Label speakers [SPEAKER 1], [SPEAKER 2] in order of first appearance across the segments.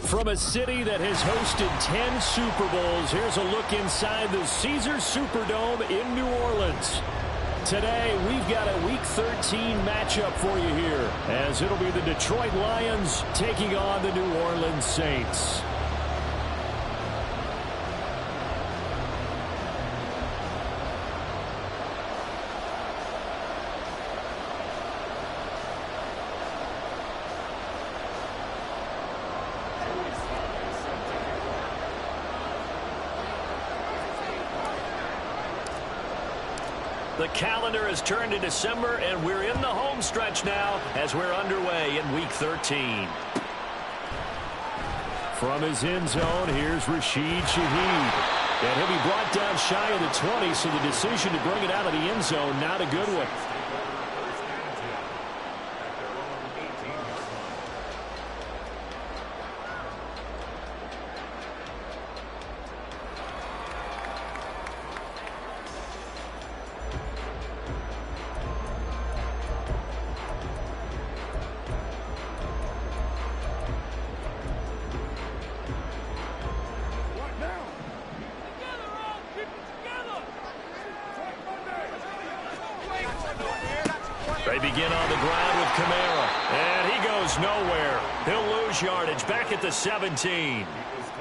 [SPEAKER 1] From a city that has hosted 10 Super Bowls, here's a look inside the Caesars Superdome in New Orleans. Today, we've got a Week 13 matchup for you here, as it'll be the Detroit Lions taking on the New Orleans Saints. The calendar has turned to December, and we're in the home stretch now as we're underway in Week 13. From his end zone, here's Rashid Shaheed. And he'll be brought down shy of the 20, so the decision to bring it out of the end zone, not a good one. They begin on the ground with Kamara, and he goes nowhere. He'll lose yardage back at the 17.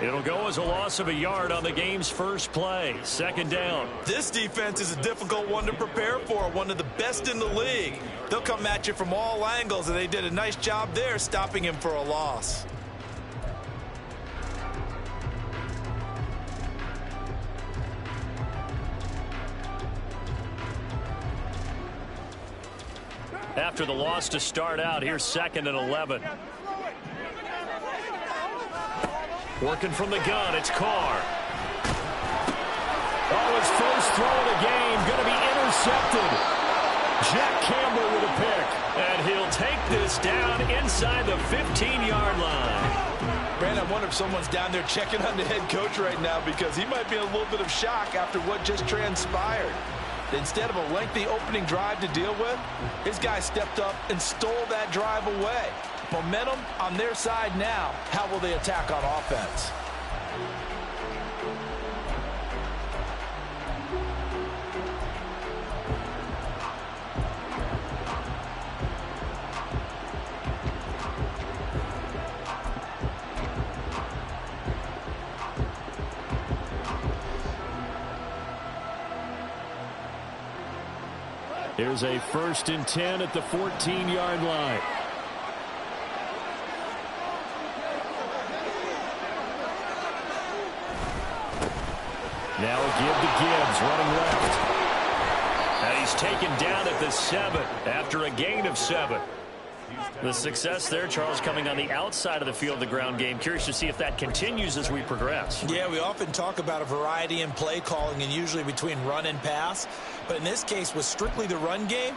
[SPEAKER 1] It'll go as a loss of a yard on the game's first play. Second down.
[SPEAKER 2] This defense is a difficult one to prepare for, one of the best in the league. They'll come at you from all angles, and they did a nice job there stopping him for a loss.
[SPEAKER 1] After the loss to start out, here's 2nd and 11. Working from the gun, it's Carr. Oh, his first throw of the game, going to be intercepted. Jack Campbell with a pick. And he'll take this down inside the 15-yard line.
[SPEAKER 2] Brandon, I wonder if someone's down there checking on the head coach right now, because he might be in a little bit of shock after what just transpired. Instead of a lengthy opening drive to deal with, his guy stepped up and stole that drive away. Momentum on their side now. How will they attack on offense?
[SPEAKER 1] Here's a 1st and 10 at the 14-yard line. Now a give to Gibbs, running left. And he's taken down at the 7 after a gain of 7. The success there, Charles, coming on the outside of the field of the ground game. Curious to see if that continues as we progress.
[SPEAKER 2] Yeah, we often talk about a variety in play calling and usually between run and pass. But in this case, with strictly the run game,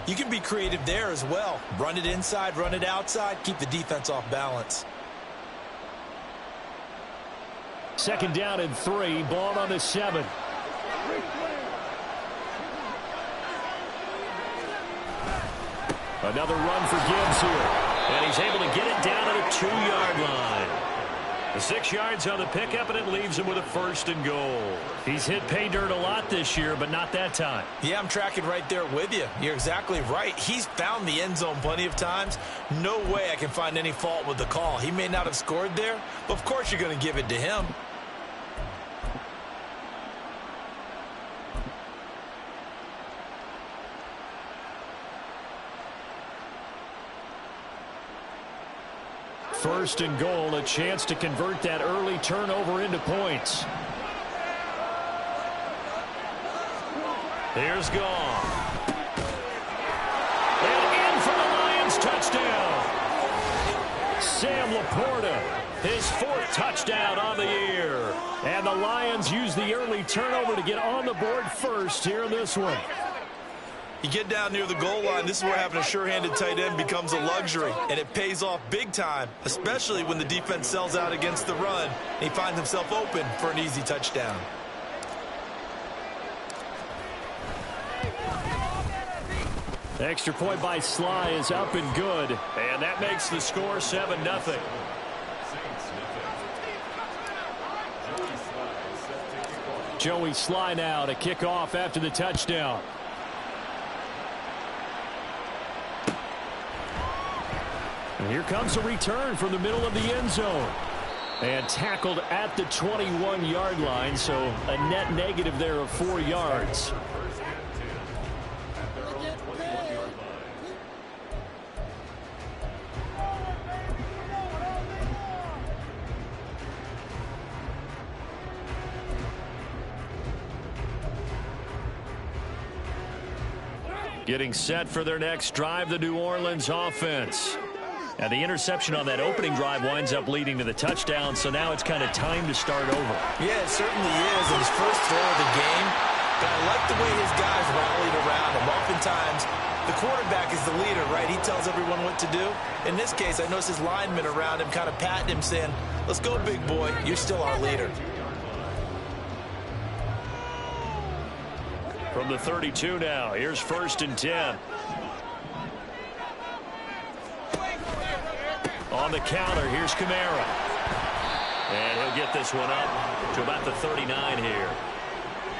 [SPEAKER 2] you can be creative there as well. Run it inside, run it outside, keep the defense off balance.
[SPEAKER 1] 2nd down and 3, ball on the 7. Another run for Gibbs here. And he's able to get it down to the 2-yard line. The 6 yards on the pickup, and it leaves him with a 1st and goal. He's hit pay dirt a lot this year, but not that time.
[SPEAKER 2] Yeah, I'm tracking right there with you. You're exactly right. He's found the end zone plenty of times. No way I can find any fault with the call. He may not have scored there, but of course you're going to give it to him.
[SPEAKER 1] First and goal, a chance to convert that early turnover into points. Here's Gone. And in for the Lions, touchdown. Sam Laporta, his 4th touchdown on the year. And the Lions use the early turnover to get on the board first here in this one.
[SPEAKER 2] You get down near the goal line, this is where having a sure-handed tight end becomes a luxury, and it pays off big time, especially when the defense sells out against the run, and he finds himself open for an easy touchdown.
[SPEAKER 1] Extra point by Sly is up and good, and that makes the score 7-0. Joey Sly now to kick off after the touchdown. And here comes a return from the middle of the end zone. And tackled at the 21-yard line, so a net negative there of 4 yards. Getting set for their next drive, the New Orleans offense. And the interception on that opening drive winds up leading to the touchdown, so now it's kind of time to start over.
[SPEAKER 2] Yeah, it certainly is. And his first throw of the game, but I like the way his guys rallied around him. Oftentimes, the quarterback is the leader, right? He tells everyone what to do. In this case, I noticed his linemen around him kind of patting him, saying, let's go, big boy. You're still our leader.
[SPEAKER 1] From the 32 now, here's 1st and 10. On the counter, here's Kamara. And he'll get this one up to about the 39 here.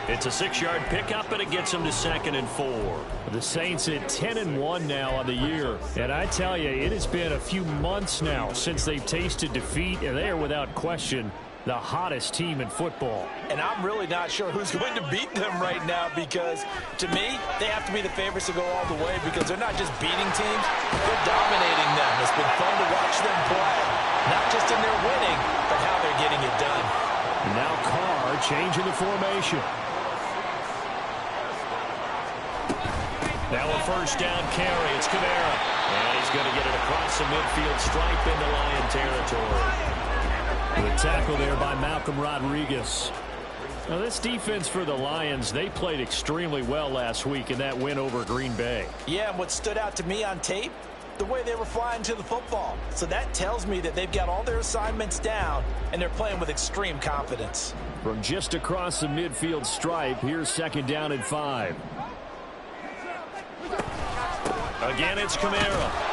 [SPEAKER 1] It's a 6-yard pickup, and it gets him to 2nd and 4. The Saints at 10-1 now on the year. And I tell you, it has been a few months now since they've tasted defeat, and they are without question the hottest team in football.
[SPEAKER 2] And I'm really not sure who's going to beat them right now, because to me, they have to be the favorites to go all the way, because they're not just beating teams, they're dominating them. It's been fun to watch them play, not just in their winning, but how they're getting it done.
[SPEAKER 1] Now Carr changing the formation. Now a 1st down carry. It's Kamara. And he's going to get it across the midfield stripe into Lion territory. The tackle there by Malcolm Rodriguez. Now this defense for the Lions, they played extremely well last week in that win over Green Bay.
[SPEAKER 2] Yeah, and what stood out to me on tape, the way they were flying to the football. So that tells me that they've got all their assignments down, and they're playing with extreme confidence.
[SPEAKER 1] From just across the midfield stripe, here's 2nd down and 5. Again, it's Kamara.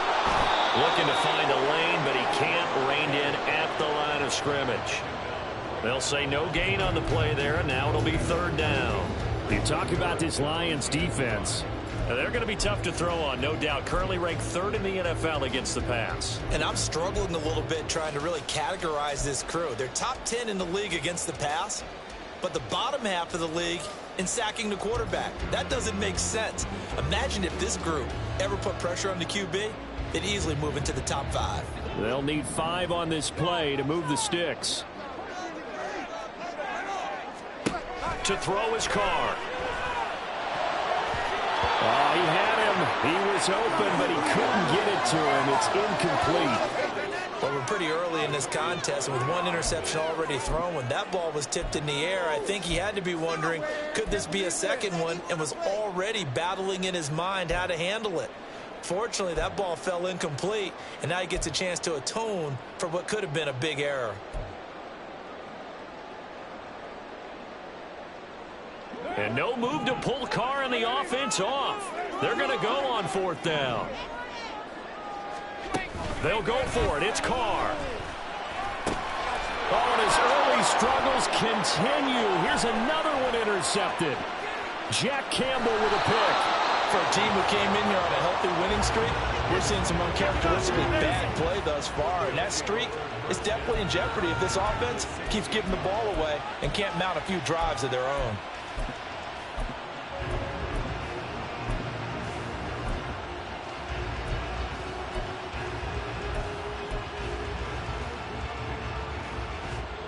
[SPEAKER 1] Looking to find a lane, but he can't rein in at the line of scrimmage. They'll say no gain on the play there, and now it'll be 3rd down. You talk about this Lions defense. They're going to be tough to throw on, no doubt. Currently ranked 3rd in the NFL against the pass.
[SPEAKER 2] And I'm struggling a little bit trying to really categorize this crew. They're top 10 in the league against the pass, but the bottom half of the league in sacking the quarterback. That doesn't make sense. Imagine if this group ever put pressure on the QB, they'd easily move into the top 5.
[SPEAKER 1] They'll need 5 on this play to move the sticks. To throw his Carr. Oh, he had him. He was open, but he couldn't get it to him. It's incomplete.
[SPEAKER 2] Well, we're pretty early in this contest, and with 1 interception already thrown, when that ball was tipped in the air, I think he had to be wondering, could this be a second one, and was already battling in his mind how to handle it. Fortunately, that ball fell incomplete, and now he gets a chance to atone for what could have been a big error.
[SPEAKER 1] And no move to pull Carr and the offense off. They're going to go on 4th down. They'll go for it. It's Carr. Oh, and his early struggles continue. Here's another one intercepted. Jack Campbell with a pick.
[SPEAKER 2] For a team who came in here on a healthy winning streak, we're seeing some uncharacteristically bad play thus far. And that streak is definitely in jeopardy if this offense keeps giving the ball away and can't mount a few drives of their own.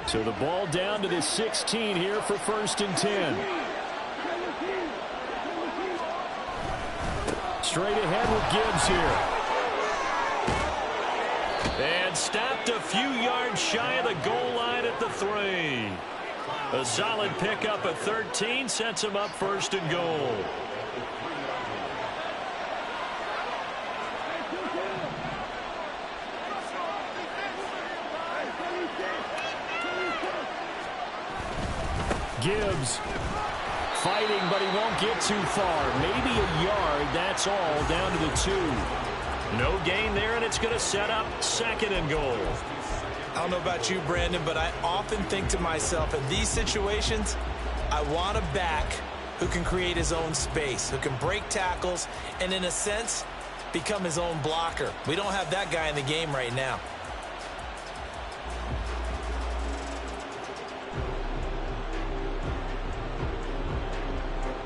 [SPEAKER 1] So the ball down to the 16 here for 1st and 10. Straight ahead with Gibbs here. And stopped a few yards shy of the goal line at the 3. A solid pickup at 13 sets him up 1st and goal. Gibbs fighting, but he won't get too far. Maybe a yard, that's all, down to the 2. No gain there, and it's going to set up 2nd and goal.
[SPEAKER 2] I don't know about you, Brandon, but I often think to myself, in these situations, I want a back who can create his own space, who can break tackles, and in a sense, become his own blocker. We don't have that guy in the game right now.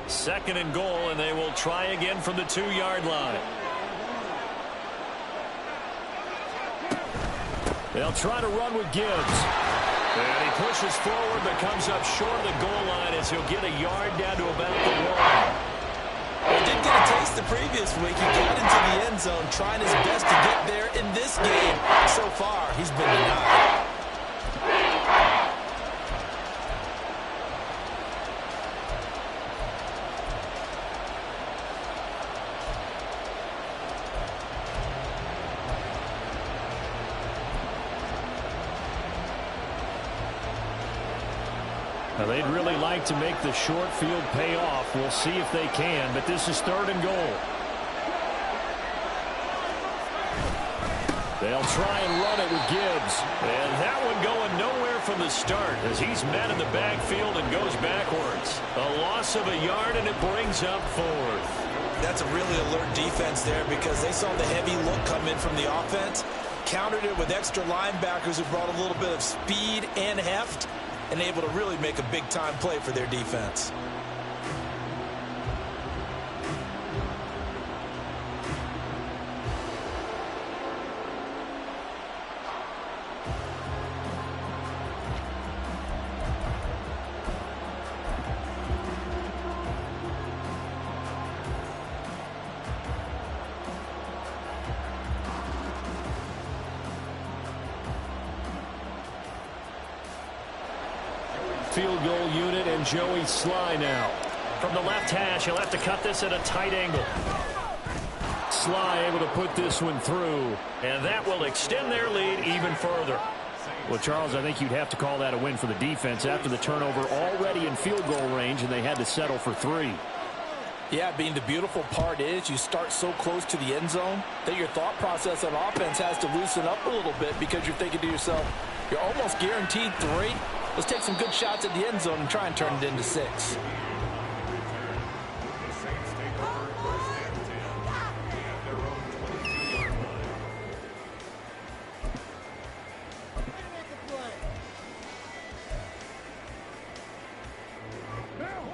[SPEAKER 1] Second and goal, and they will try again from the 2-yard line. They'll try to run with Gibbs. And he pushes forward but comes up short of the goal line as he'll get a yard down to about the 1.
[SPEAKER 2] He did get a taste the previous week. He got into the end zone trying his best to get there. In this game, so far, he's been denied.
[SPEAKER 1] Now, they'd really like to make the short field pay off. We'll see if they can, but this is 3rd and goal. They'll try and run it with Gibbs. And that one going nowhere from the start as he's met in the backfield and goes backwards. A loss of a yard, and it brings up 4th.
[SPEAKER 2] That's a really alert defense there because they saw the heavy look come in from the offense, countered it with extra linebackers who brought a little bit of speed and heft, and able to really make a big-time play for their defense.
[SPEAKER 1] Field goal unit and Joey Sly now. From the left hash, he'll have to cut this at a tight angle. Sly able to put this one through, and that will extend their lead even further. Well, Charles, I think you'd have to call that a win for the defense after the turnover already in field goal range, and they had to settle for 3.
[SPEAKER 3] Yeah, being the beautiful part is you start so close to the end zone that your thought process on offense has to loosen up a little bit because you're thinking to yourself, you're almost guaranteed 3. Let's take some good shots at the end zone and try and turn it into 6.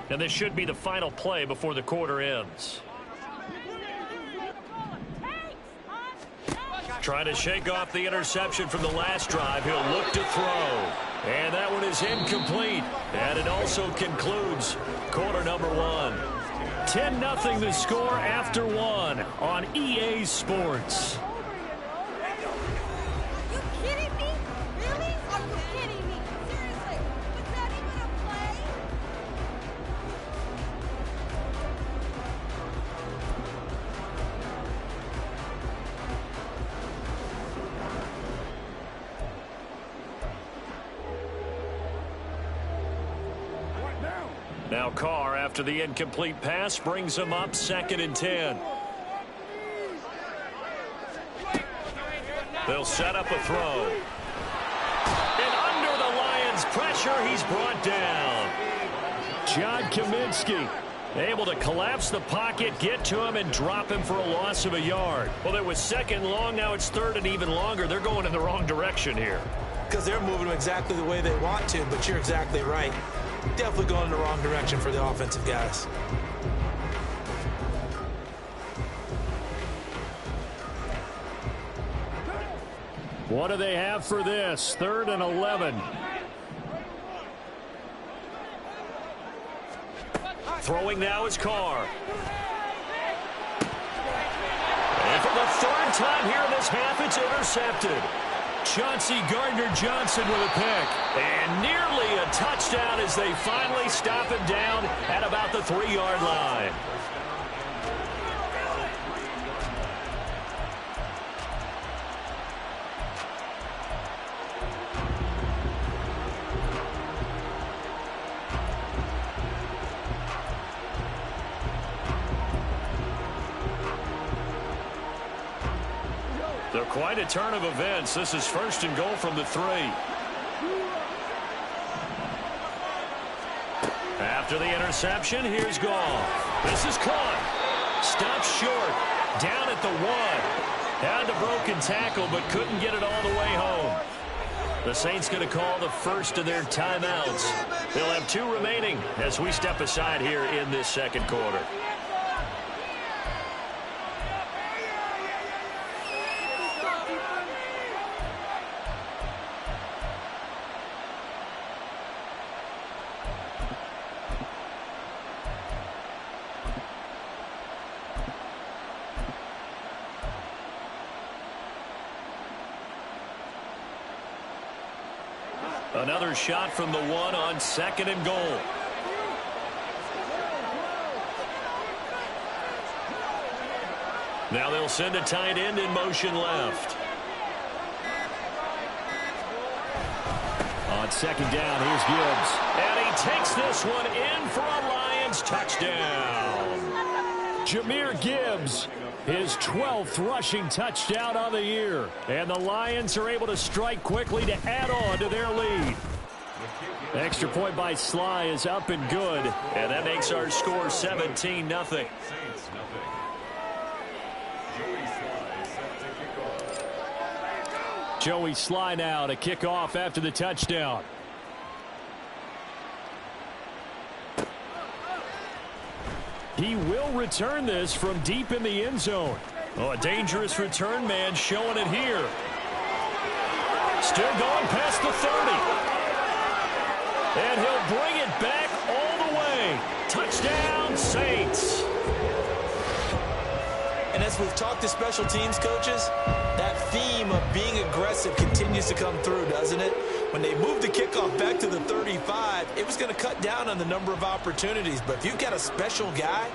[SPEAKER 1] And this should be the final play before the quarter ends. Trying to shake off the interception from the last drive. He'll look to throw. And that one is incomplete. And it also concludes quarter number 1. 10-0 the score after 1 on EA Sports. Now Carr, after the incomplete pass, brings him up 2nd and 10. They'll set up a throw. And under the Lions' pressure, he's brought down. John Kaminsky able to collapse the pocket, get to him, and drop him for a loss of a yard. Well, it was 2nd long. Now it's 3rd and even longer. They're going in the wrong direction here.
[SPEAKER 2] Because they're moving them exactly the way they want to, but you're exactly right. Definitely going in the wrong direction for the offensive guys.
[SPEAKER 1] What do they have for this? 3rd and 11. Throwing now is Carr. And for the 3rd time here in this half, it's intercepted. Chauncey Gardner-Johnson with a pick. And nearly a touchdown as they finally stop him down at about the 3-yard line. They're quite a turn of events. This is 1st and goal from the 3. After the interception, here's Goff. This is caught. Stopped short. Down at the 1. Had the broken tackle, but couldn't get it all the way home. The Saints going to call the first of their timeouts. They'll have 2 remaining as we step aside here in this second quarter. Another shot from the 1 on 2nd and goal. Now they'll send a tight end in motion left. On 2nd down, here's Gibbs. And he takes this one in for a Lions touchdown. Jahmyr Gibbs, his 12th rushing touchdown of the year. And the Lions are able to strike quickly to add on to their lead. Extra point by Sly is up and good. And that makes our score 17-0. Joey Sly now to kick off after the touchdown. He will return this from deep in the end zone. Oh, a dangerous return man showing it here. Still going past the 30. And he'll bring it back all the way. Touchdown, Saints.
[SPEAKER 2] And as we've talked to special teams coaches, that theme of being aggressive continues to come through, doesn't it? When they moved the kickoff back to the 35, it was going to cut down on the number of opportunities. But if you've got a special guy,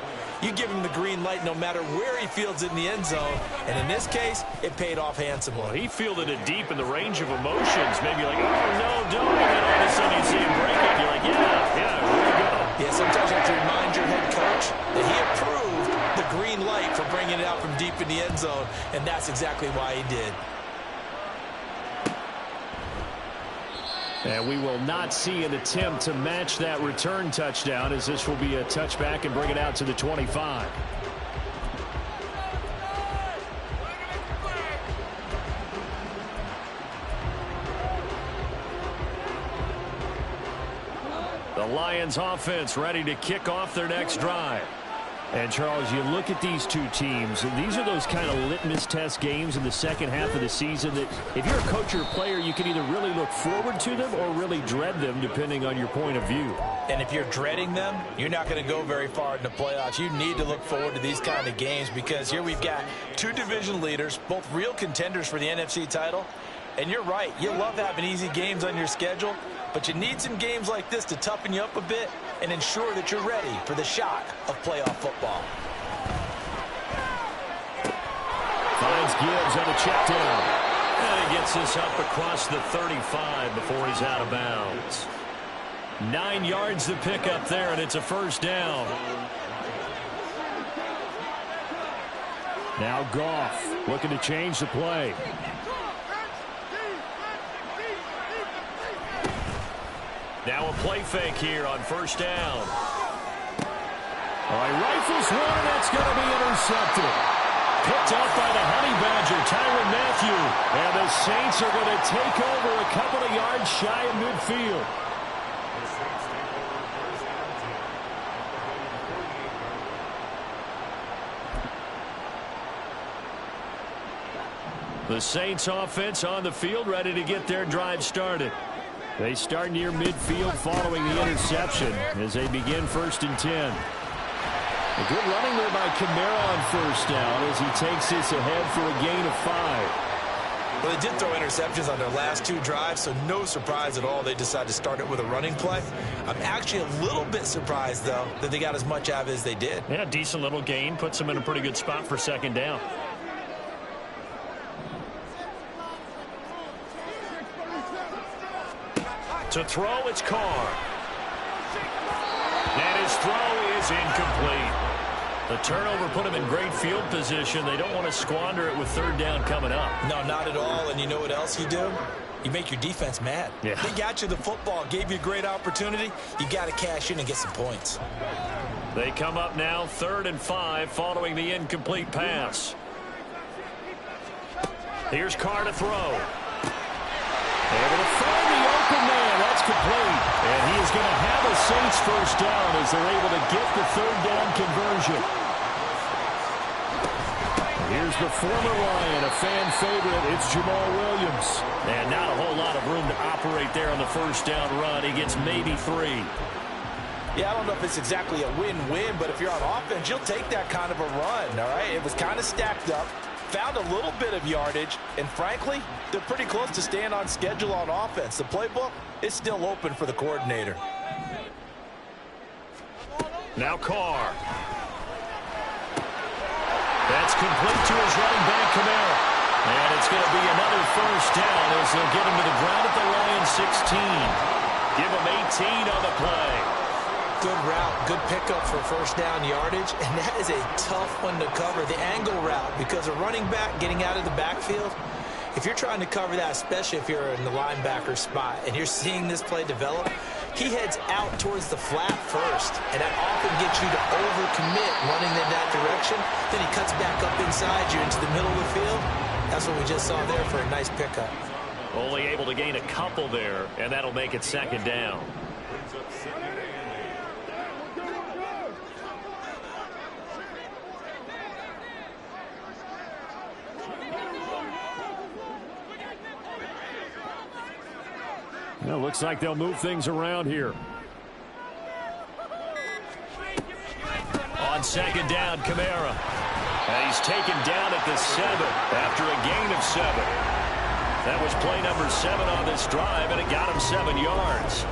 [SPEAKER 2] you give him the green light no matter where he fields it in the end zone. And in this case, it paid off handsomely.
[SPEAKER 1] Well, he fielded it deep in the range of emotions. Maybe like, oh, no, don't. And then all of a sudden you see him break it. You're like, yeah, where you go?
[SPEAKER 2] Yeah, sometimes you have to remind your head coach that he approved the green light for bringing it out from deep in the end zone. And that's exactly why he did.
[SPEAKER 1] And we will not see an attempt to match that return touchdown, as this will be a touchback and bring it out to the 25. The Lions offense ready to kick off their next drive. And, Charles, you look at these two teams, and these are those kind of litmus test games in the second half of the season that if you're a coach or a player, you can either really look forward to them or really dread them, depending on your point of view.
[SPEAKER 2] And if you're dreading them, you're not going to go very far in the playoffs. You need to look forward to these kind of games because here we've got 2 division leaders, both real contenders for the NFC title. And you're right, you love having easy games on your schedule, but you need some games like this to toughen you up a bit and ensure that you're ready for the shock of playoff football.
[SPEAKER 1] Finds Gibbs on the check down. And he gets this up across the 35 before he's out of bounds. 9 yards to pick up there, and it's a first down. Now Goff looking to change the play. Now a play fake here on first down. All right, rifles one, and that's going to be intercepted. Picked up by the Honey Badger, Tyrann Mathieu. And the Saints are going to take over a couple of yards shy of midfield. The Saints offense on the field, ready to get their drive started. They start near midfield following the interception as they begin 1st and 10. A good running there by Kamara on first down as he takes this ahead for a gain of 5.
[SPEAKER 2] Well, they did throw interceptions on their last 2 drives, so no surprise at all they decided to start it with a running play. I'm actually a little bit surprised, though, that they got as much out of it as they did.
[SPEAKER 1] Yeah, decent little gain. Puts them in a pretty good spot for 2nd down. To throw, it's Carr. And his throw is incomplete. The turnover put him in great field position. They don't want to squander it with 3rd down coming up.
[SPEAKER 2] No, not at all. And you know what else you do?
[SPEAKER 3] You make your defense mad.
[SPEAKER 1] Yeah.
[SPEAKER 3] They got you the football, gave you a great opportunity. You got to cash in and get some points.
[SPEAKER 1] They come up now 3rd and 5 following the incomplete pass. Here's Carr to throw. Able to find the open man. That's complete. And he is going to have a Saints first down as they're able to get the 3rd down conversion. Here's the former Lion, a fan favorite. It's Jamal Williams. And not a whole lot of room to operate there on the first down run. He gets maybe 3.
[SPEAKER 3] Yeah, I don't know if it's exactly a win-win, but if you're on offense, you'll take that kind of a run, all right? It was kind of stacked up, found a little bit of yardage, and frankly, they're pretty close to staying on schedule on offense. The playbook is still open for the coordinator.
[SPEAKER 1] Now Carr. That's complete to his running back, Kamara. And it's going to be another first down as they'll get him to the ground at the Lions 16. Give him 18 on the play.
[SPEAKER 3] Good route, good pickup for first down yardage, and that is a tough one to cover, the angle route, because a running back getting out of the backfield, if you're trying to cover that, especially if you're in the linebacker spot and you're seeing this play develop, he heads out towards the flat first, and that often gets you to overcommit running in that direction. Then he cuts back up inside you into the middle of the field. That's what we just saw there for a nice pickup.
[SPEAKER 1] Only able to gain a couple there, and that'll make it 2nd down. Well, looks like they'll move things around here. On 2nd down, Kamara. And he's taken down at the 7 after a gain of 7. That was play number 7 on this drive, and it got him 7 yards.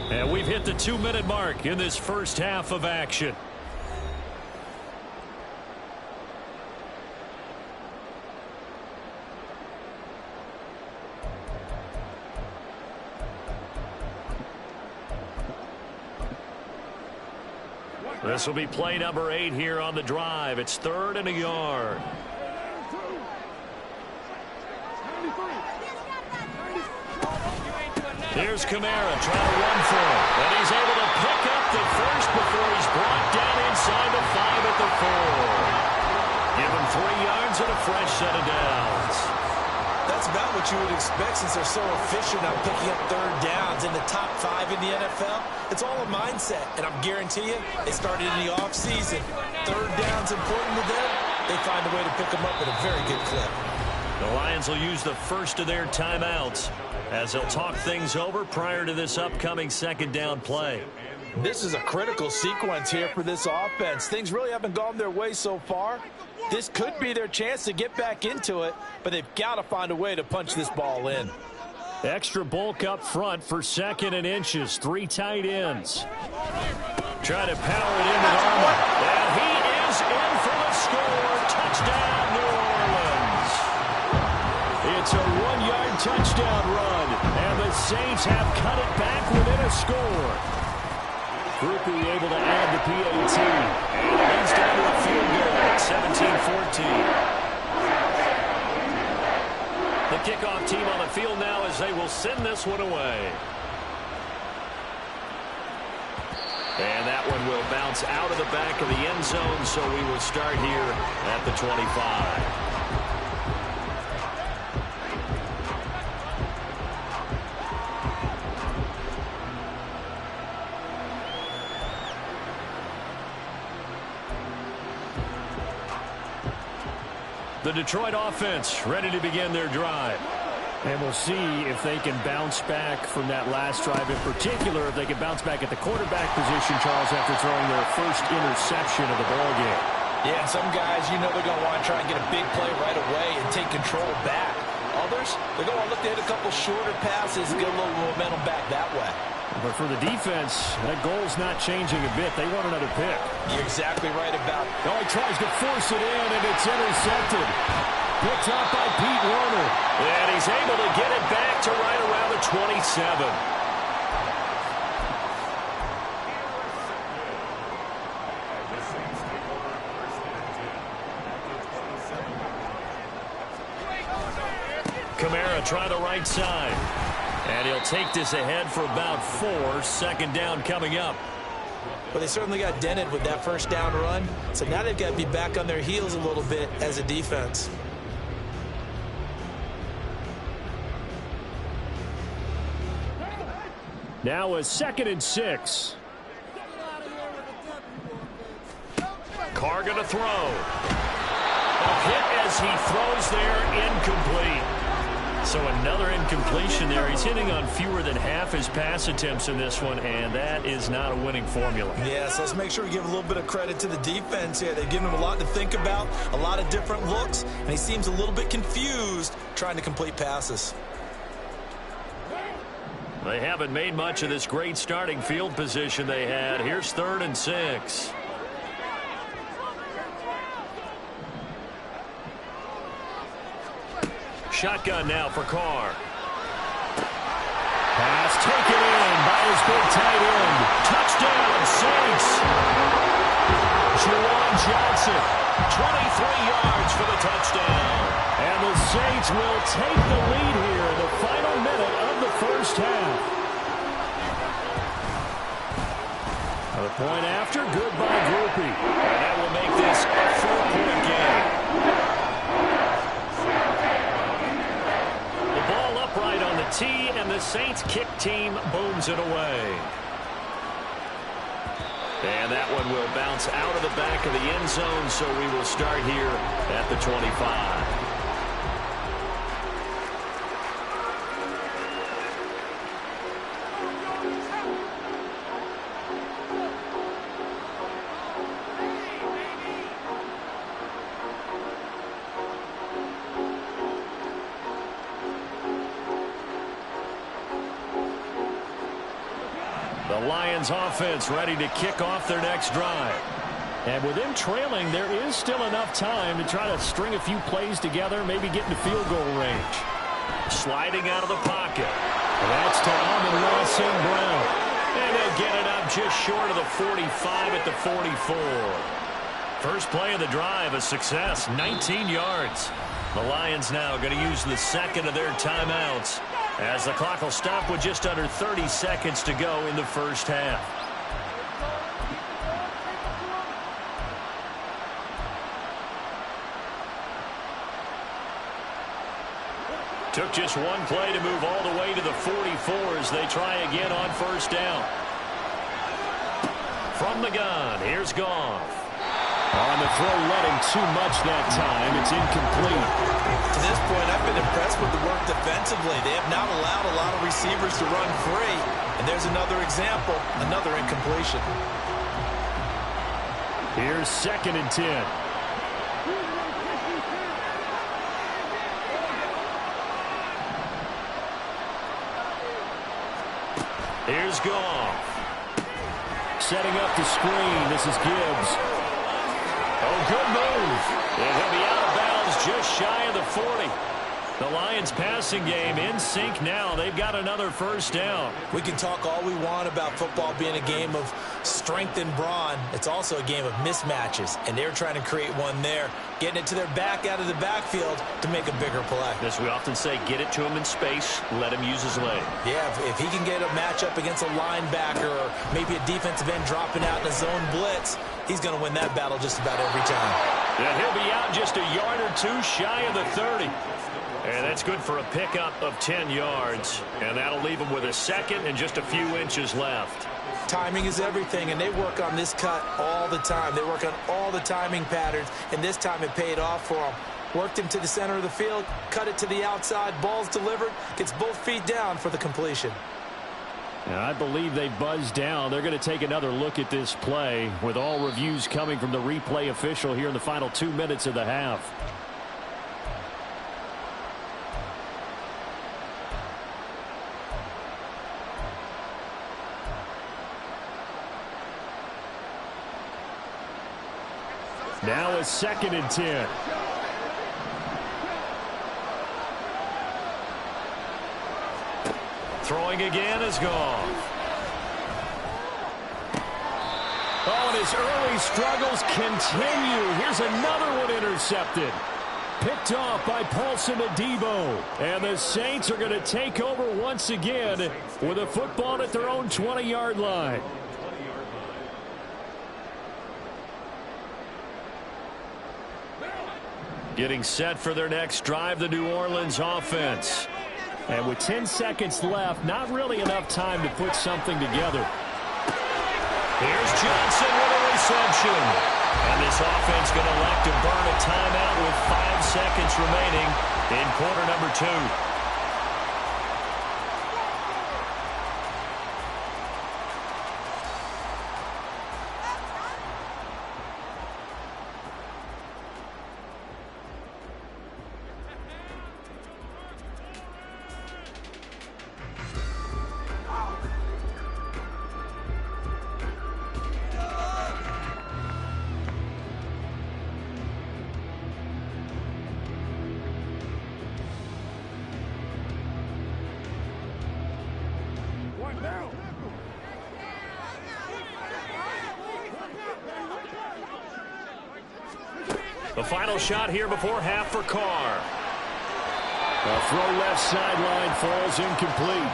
[SPEAKER 1] And we've hit the 2-minute mark in this first half of action. This will be play number 8 here on the drive. It's 3rd and a yard. Here's Kamara trying to run for it. And he's able to pick up the first before he's brought down inside the 5 at the 4. Give him 3 yards and a fresh set of downs.
[SPEAKER 3] That's about what you would expect since they're so efficient on picking up 3rd downs in the top 5 in the NFL. It's all a mindset, and I'm guarantee you, it started in the offseason. 3rd down's important to them. They find a way to pick them up at a very good clip.
[SPEAKER 1] The Lions will use the first of their timeouts as they'll talk things over prior to this upcoming 2nd down play.
[SPEAKER 3] This is a critical sequence here for this offense. Things really haven't gone their way so far. This could be their chance to get back into it, but they've got to find a way to punch this ball in.
[SPEAKER 1] Extra bulk up front for 2nd and inches. 3 tight ends. Trying to power it in with Armour. And he is in for the score. Touchdown, New Orleans. It's a 1-yard touchdown run, and the Saints have cut it back within a score. Groupie able to add the PAT. And it leads down to a field goal at 17-14. The kickoff team on the field now as they will send this one away. And that one will bounce out of the back of the end zone, so we will start here at the 25. The Detroit offense ready to begin their drive. And we'll see if they can bounce back from that last drive. In particular, if they can bounce back at the quarterback position, Charles, after throwing their first interception of the ballgame.
[SPEAKER 3] Yeah, and some guys, you know they're going to want to try and get a big play right away and take control back. Others, they're going to look to hit a couple shorter passes and get a little momentum back that way.
[SPEAKER 1] But for the defense, that goal's not changing a bit. They want another pick.
[SPEAKER 3] You're exactly right about it.
[SPEAKER 1] Oh, he tries to force it in, and it's intercepted. Picked up by Pete Werner. And he's able to get it back to right around the 27. to try the right side. And he'll take this ahead for about 4. Second down coming up.
[SPEAKER 3] Well, they certainly got dented with that first down run. So now they've got to be back on their heels a little bit as a defense.
[SPEAKER 1] Now a 2nd and 6. Carr going to throw. A hit as he throws there, incomplete. So another incompletion there. He's hitting on fewer than half his pass attempts in this one, and that is not a winning formula.
[SPEAKER 3] Yes, let's make sure we give a little bit of credit to the defense here. They've given him a lot to think about, a lot of different looks, and he seems a little bit confused trying to complete passes.
[SPEAKER 1] They haven't made much of this great starting field position they had. Here's 3rd and 6. Shotgun now for Carr. Pass taken in by his big tight end. Touchdown, Saints. Juwan Johnson, 23 yards for the touchdown. And the Saints will take the lead here in the final minute of the first half. The point after, goodbye groupie. And that will make this a 4-point game. The ball upright on the tee, and the Saints kick team booms it away. And that one will bounce out of the back of the end zone, so we will start here at the 25. The Lions offense ready to kick off their next drive. And with them trailing, there is still enough time to try to string a few plays together, maybe get into field goal range. Sliding out of the pocket. That's to Amon-Ra St. Brown. And they'll get it up just short of the 45 at the 44. First play of the drive, a success, 19 yards. The Lions now going to use the second of their timeouts, as the clock will stop with just under 30 seconds to go in the first half. Took just one play to move all the way to the 44 as they try again on first down. From the gun, here's Goff. On the throw, letting too much that time. It's incomplete.
[SPEAKER 3] To this point, I've been impressed with the work defensively. They have not allowed a lot of receivers to run free. And there's another example, another incompletion.
[SPEAKER 1] Here's 2nd and 10. Here's Goff. Setting up the screen. This is Gibbs. Oh, good move. And he'll be out of bounds just shy of the 40. The Lions passing game in sync now. They've got another first down.
[SPEAKER 3] We can talk all we want about football being a game of strength and brawn. It's also a game of mismatches, and they're trying to create one there, getting it to their back out of the backfield to make a bigger play.
[SPEAKER 1] As we often say, get it to him in space, let him use his leg.
[SPEAKER 3] Yeah, if he can get a matchup against a linebacker or maybe a defensive end dropping out in a zone blitz, he's going to win that battle just about every time.
[SPEAKER 1] And he'll be out just a yard or two shy of the 30. And that's good for a pickup of 10 yards. And that'll leave him with a second and just a few inches left.
[SPEAKER 3] Timing is everything, and they work on this cut all the time. They work on all the timing patterns, and this time it paid off for them. Worked him to the center of the field, cut it to the outside, ball's delivered, gets both feet down for the completion.
[SPEAKER 1] And I believe they buzzed down. They're going to take another look at this play with all reviews coming from the replay official here in the final 2 minutes of the half. Now it's 2nd and 10. Throwing again is gone. Oh, and his early struggles continue. Here's another one intercepted. picked off by Paulson Adebo. And the Saints are going to take over once again with a football at their own 20-yard line. Getting set for their next drive, the New Orleans offense. And with 10 seconds left, not really enough time to put something together. Here's Johnson with a reception. And this offense going to elect to burn a timeout with 5 seconds remaining in quarter number 2. The final shot here before half for Carr. A throw left sideline falls incomplete.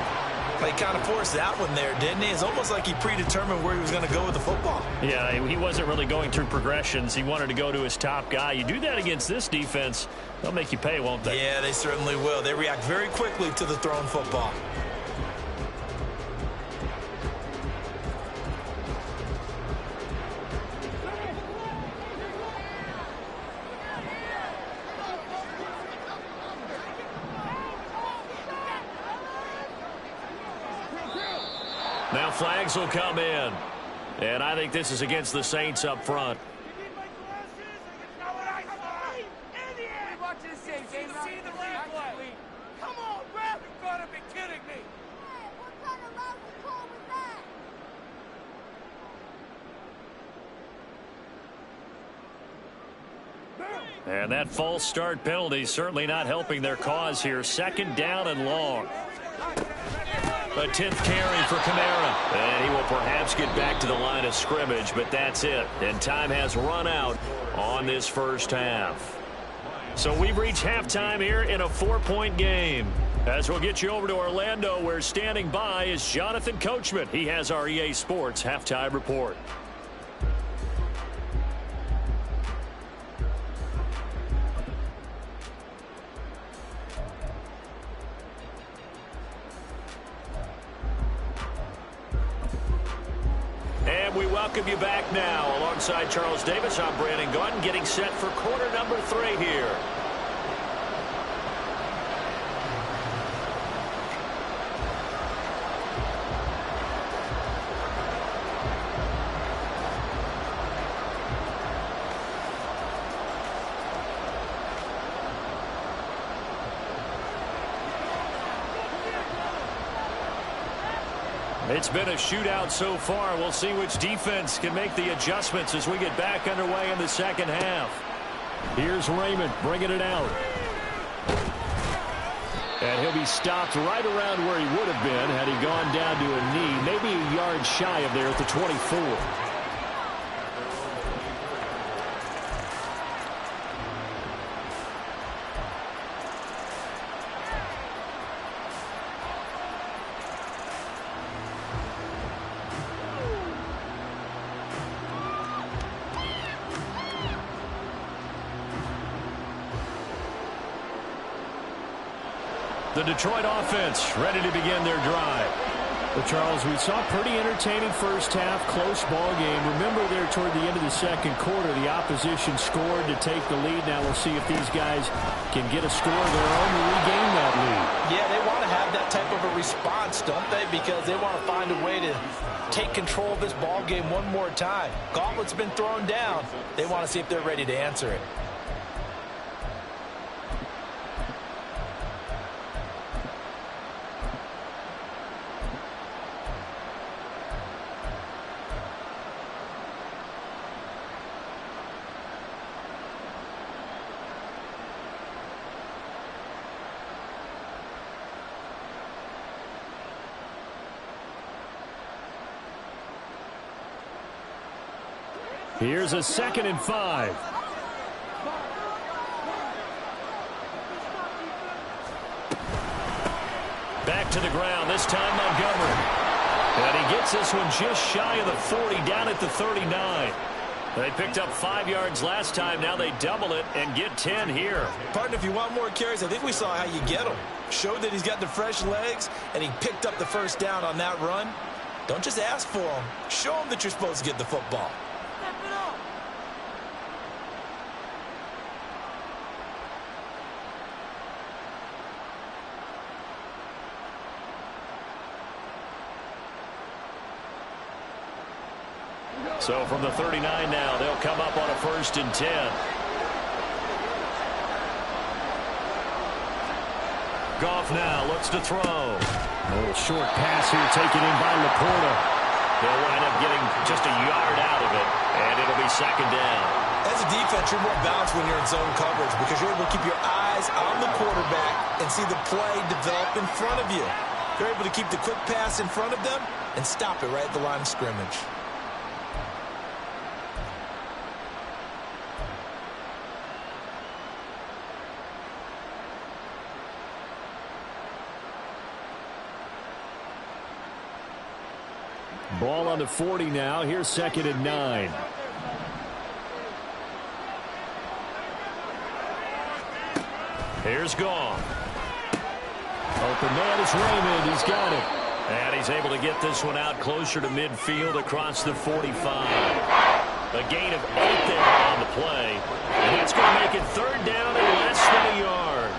[SPEAKER 2] He kind of forced that one there, didn't he? It's almost like he predetermined where he was going to go with the football.
[SPEAKER 1] Yeah, he wasn't really going through progressions. He wanted to go to his top guy. You do that against this defense, they'll make you pay, won't they?
[SPEAKER 2] Yeah, they certainly will. They react very quickly to the thrown football.
[SPEAKER 1] Now flags will come in. And I think this is against the Saints up front. And that false start penalty certainly not helping their cause here. Second down and long. A 10th carry for Kamara. And he will perhaps get back to the line of scrimmage, but that's it. And time has run out on this first half. So we've reached halftime here in a 4-point game. As we'll get you over to Orlando, where standing by is Jonathan Coachman. He has our EA Sports halftime report. And we welcome you back now. Alongside Charles Davis, I'm Brandon Gaudin, getting set for quarter number 3 here. It's been a shootout so far. We'll see which defense can make the adjustments as we get back underway in the second half. Here's Raymond bringing it out. And he'll be stopped right around where he would have been had he gone down to a knee, maybe a yard shy of there at the 24. The Detroit offense ready to begin their drive. Well, Charles, we saw a pretty entertaining first half, close ball game. Remember there toward the end of the second quarter, the opposition scored to take the lead. Now we'll see if these guys can get a score of their own and regain that lead.
[SPEAKER 3] Yeah, they want to have that type of a response, don't they? Because they want to find a way to take control of this ball game one more time. Gauntlet's been thrown down. They want to see if they're ready to answer it.
[SPEAKER 1] Here's a 2nd and 5. Back to the ground, this time Montgomery. And he gets this one just shy of the 40, down at the 39. They picked up 5 yards last time. Now they double it and get 10 here.
[SPEAKER 2] Partner, if you want more carries, I think we saw how you get them. Showed that he's got the fresh legs, and he picked up the first down on that run. Don't just ask for them. Show them that you're supposed to get the football.
[SPEAKER 1] So from the 39 now, they'll come up on a 1st and 10. Goff now looks to throw. A little short pass here taken in by Laporta. They'll wind up getting just a yard out of it, and it'll be 2nd down.
[SPEAKER 2] As a defense, you're more balanced when you're in zone coverage because you're able to keep your eyes on the quarterback and see the play develop in front of you. You're able to keep the quick pass in front of them and stop it right at the line of scrimmage.
[SPEAKER 1] Ball on the 40 now. Here's 2nd and 9. Here's Goff. Open man is Raymond. He's got it. And he's able to get this one out closer to midfield across the 45. A gain of 8 there on the play. And that's going to make it 3rd down and less than a yard.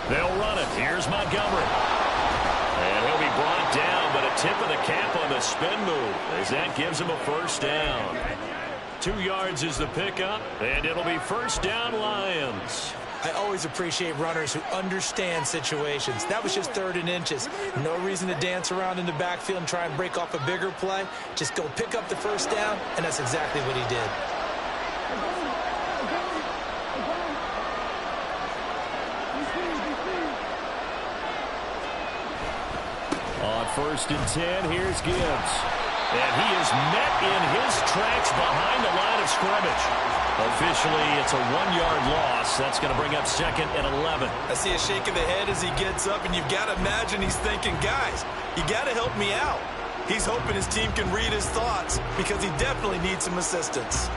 [SPEAKER 1] They'll run it. Here's Montgomery. And he'll be brought down, but a tip of the cap on the spin move as that gives him a 1st down. 2 yards is the pickup, and it'll be 1st down Lions.
[SPEAKER 2] I always appreciate runners who understand situations. That was just 3rd and inches. No reason to dance around in the backfield and try and break off a bigger play. Just go pick up the 1st down, and that's exactly what he did.
[SPEAKER 1] On 1st and 10, here's Gibbs. And he is met in his tracks behind the line of scrimmage. Officially, it's a 1-yard loss. That's going to bring up 2nd and 11.
[SPEAKER 2] I see a shake of the head as he gets up, and you've got to imagine he's thinking, guys, you got to help me out. He's hoping his team can read his thoughts because he definitely needs some assistance.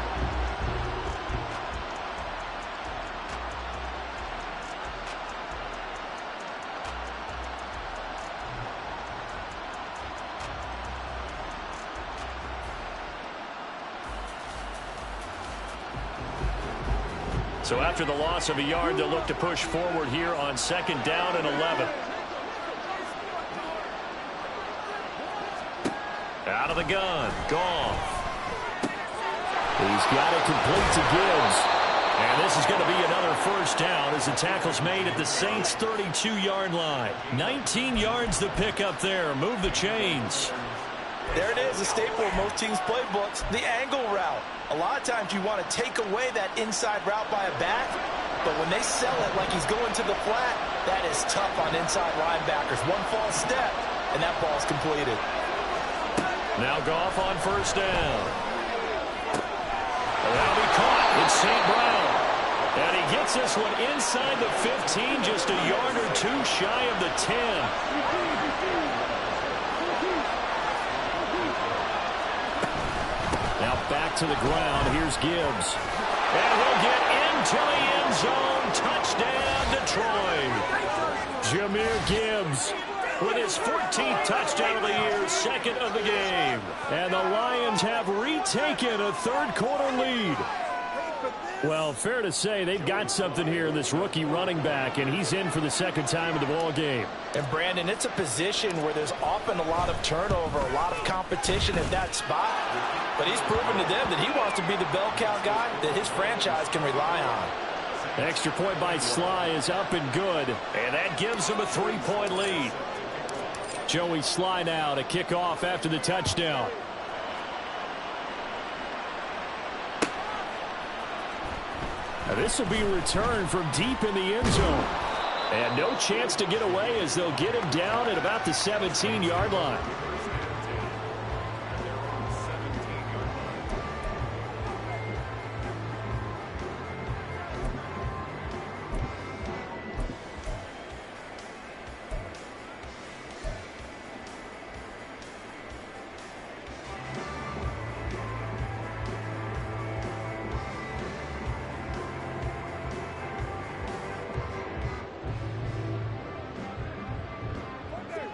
[SPEAKER 1] So after the loss of a yard, they'll look to push forward here on 2nd down and 11. Out of the gun, Goff. He's got it complete to Gibbs. And this is going to be another 1st down as the tackle's made at the Saints' 32-yard line. 19 yards to pick up there. Move the chains.
[SPEAKER 2] There it is, a staple of most teams' playbooks, the angle route. A lot of times you want to take away that inside route by a back, but when they sell it like he's going to the flat, that is tough on inside linebackers. One false step, and that ball's completed.
[SPEAKER 1] Now Goff on 1st down. That'll be caught. It's St. Brown. And he gets this one inside the 15, just a yard or 2 shy of the 10. Now back to the ground. Here's Gibbs. And he'll get into the end zone. Touchdown, Detroit. Jahmyr Gibbs with his 14th touchdown of the year, 2nd of the game. And the Lions have retaken a 3rd-quarter lead. Well, fair to say they've got something here in this rookie running back, and he's in for the 2nd time in the ball game.
[SPEAKER 3] And, Brandon, it's a position where there's often a lot of turnover, a lot of competition at that spot. But he's proven to them that he wants to be the bell cow guy that his franchise can rely on.
[SPEAKER 1] Extra point by Sly is up and good, and that gives him a 3-point lead. Joey Sly now to kick off after the touchdown. Now this will be returned from deep in the end zone. And no chance to get away as they'll get him down at about the 17-yard line.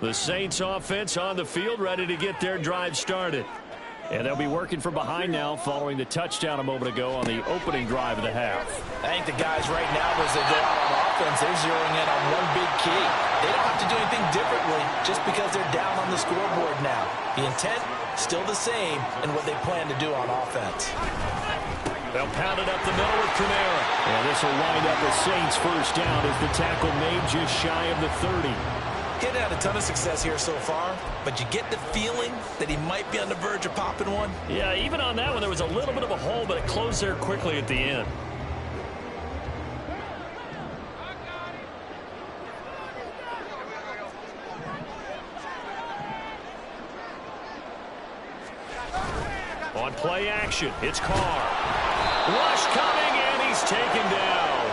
[SPEAKER 1] The Saints offense on the field, ready to get their drive started. And they'll be working from behind now following the touchdown a moment ago on the opening drive of the half.
[SPEAKER 3] I think the guys right now, as they go out on offense, they're zeroing in on one big key. They don't have to do anything differently just because they're down on the scoreboard now. The intent, still the same in what they plan to do on offense.
[SPEAKER 1] They'll pound it up the middle with Kamara. And this will wind up a Saints first down as the tackle made just shy of the 30.
[SPEAKER 3] Getting had a ton of success here so far, but you get the feeling that he might be on the verge of popping one.
[SPEAKER 1] Yeah, even on that one, there was a little bit of a hole, but it closed there quickly at the end. On play action, it's Carr. Rush coming, and he's taken down.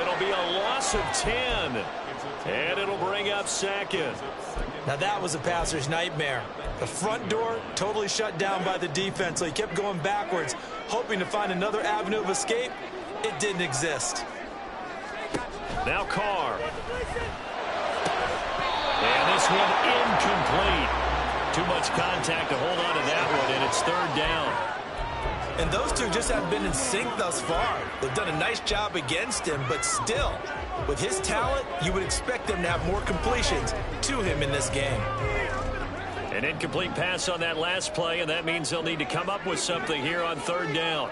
[SPEAKER 1] It'll be a loss of 10. And it'll bring up second.
[SPEAKER 3] Now that was a passer's nightmare. The front door totally shut down by the defense, so he kept going backwards, hoping to find another avenue of escape. It didn't exist.
[SPEAKER 1] Now Carr. And this one incomplete. Too much contact to hold on to that one, and it's third down.
[SPEAKER 3] And those two just haven't been in sync thus far. They've done a nice job against him, but still, with his talent, you would expect them to have more completions to him in this game.
[SPEAKER 1] An incomplete pass on that last play, and that means they'll need to come up with something here on third down.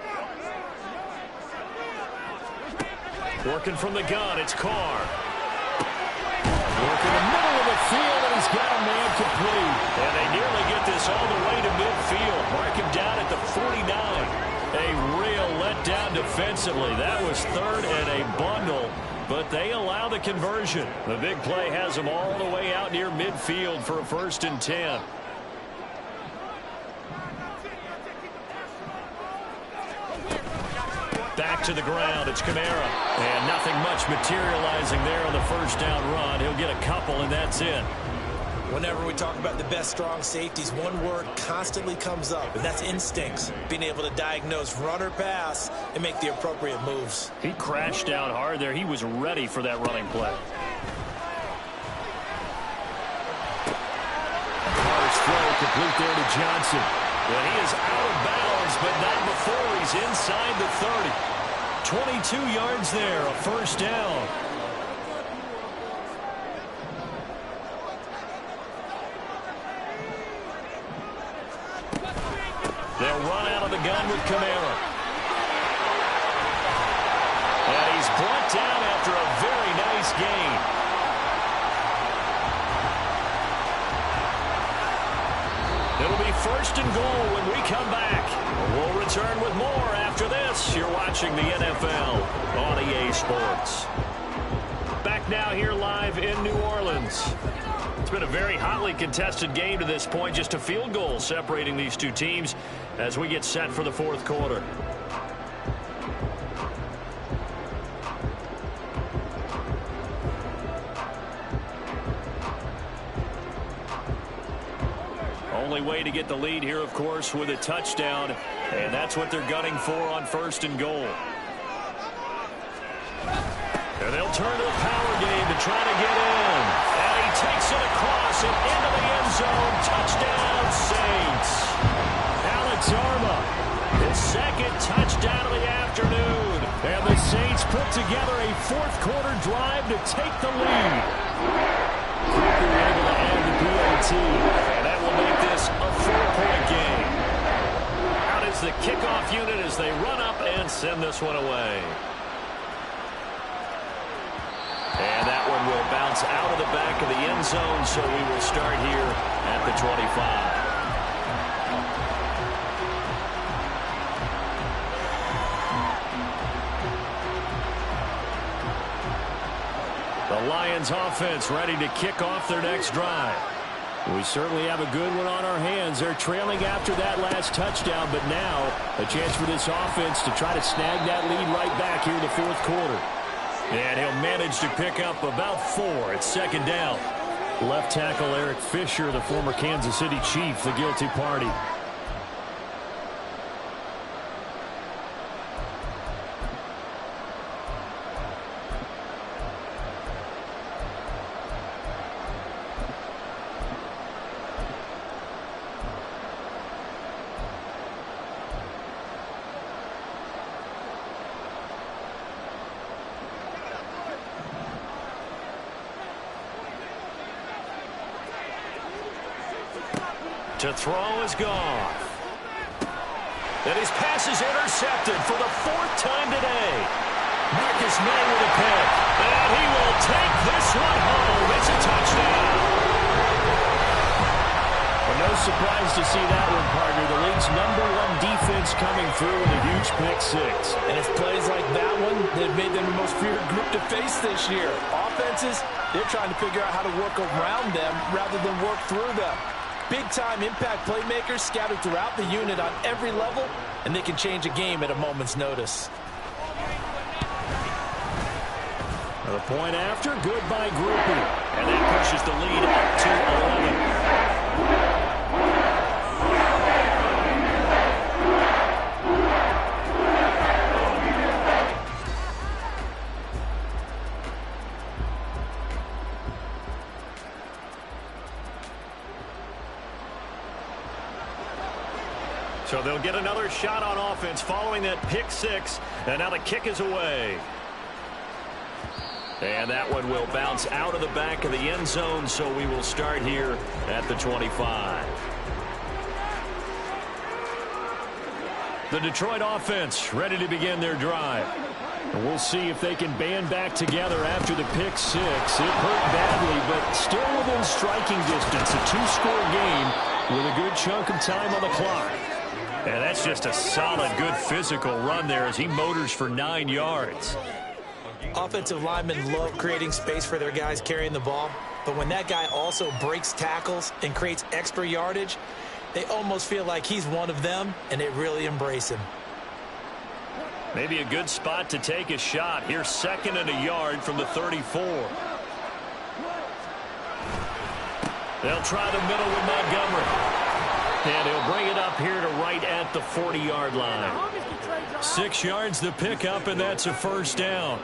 [SPEAKER 1] Working from the gun, it's Carr. Working the middle of the field, and he's got a man complete. And they nearly get this all the way to midfield. Mark him down at the 49. A real letdown defensively. That was third and a bundle, but they allow the conversion. The big play has them all the way out near midfield for a 1st and 10. Back to the ground, it's Kamara. And nothing much materializing there on the first down run. He'll get a couple, and that's it.
[SPEAKER 3] Whenever we talk about the best strong safeties, one word constantly comes up, and that's instincts. Being able to diagnose run or pass and make the appropriate moves.
[SPEAKER 1] He crashed down hard there. He was ready for that running play. Carr's throw complete there to Johnson. Well, he is out of bounds, but not before he's inside the 30. 22 yards there, a first down. They'll run out of the gun with Kamara. And he's brought down after a very nice gain. It'll be 1st and goal when we come back. We'll return with more after this. You're watching the NFL on EA Sports. Back now here live in New Orleans. It's been a very hotly contested game to this point. Just a field goal separating these two teams as we get set for the 4th quarter. Only way to get the lead here, of course, with a touchdown, and that's what they're gunning for on 1st and goal. And they'll turn to the power game to try to get in. And he takes it across and into the end zone. Touchdown, Saints. Alex Arma, his 2nd touchdown of the afternoon. And the Saints put together a 4th quarter drive to take the lead. Quickly able to add the PAT. And that will make this a 4-point game. is the kickoff unit as they run up and send this one away. And that one will bounce out of the back of the end zone, so we will start here at the 25. The Lions offense ready to kick off their next drive. We certainly have a good one on our hands. They're trailing after that last touchdown, but now a chance for this offense to try to snag that lead right back here in the fourth quarter. And he'll manage to pick up about 4 at second down. Left tackle Eric Fisher, the former Kansas City Chief, the guilty party. To throw is Goff. And his pass is intercepted for the 4th time today. Marcus May with a pick. And he will take this one home. It's a touchdown. Well, no surprise to see that one, partner. The league's #1 defense coming through with a huge pick 6.
[SPEAKER 3] And it's plays like that one that made them the most feared group to face this year. Offenses, they're trying to figure out how to work around them rather than work through them. Big-time impact playmakers scattered throughout the unit on every level, and they can change a game at a moment's notice.
[SPEAKER 1] The point after, good by Groupie. And that pushes the lead up to 11. So they'll get another shot on offense following that pick 6. And now the kick is away. And that one will bounce out of the back of the end zone, so we will start here at the 25. The Detroit offense ready to begin their drive. And we'll see if they can band back together after the pick 6. It hurt badly, but still within striking distance. A 2-score game with a good chunk of time on the clock. And that's just a solid, good physical run there as he motors for 9 yards.
[SPEAKER 3] Offensive linemen love creating space for their guys carrying the ball, but when that guy also breaks tackles and creates extra yardage, they almost feel like he's one of them, and they really embrace him.
[SPEAKER 1] Maybe a good spot to take a shot. Here's 2nd and a yard from the 34. They'll try the middle with Montgomery. And he'll bring it up here to right at the 40-yard line. 6 yards the pickup, and that's a first down.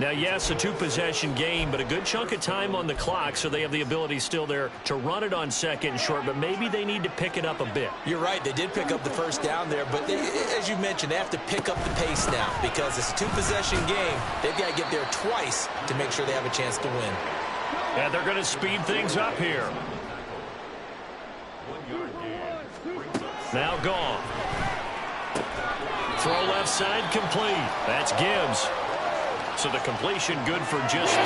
[SPEAKER 1] Now, yes, a 2-possession game, but a good chunk of time on the clock, so they have the ability still there to run it on 2nd and short, but maybe they need to pick it up a bit.
[SPEAKER 3] You're right. They did pick up the first down there, but as you mentioned, they have to pick up the pace now because it's a 2-possession game. They've got to get there twice to make sure they have a chance to win.
[SPEAKER 1] And they're going to speed things up here. Now Goff. Throw left side complete. That's Gibbs. So the completion good for just 3.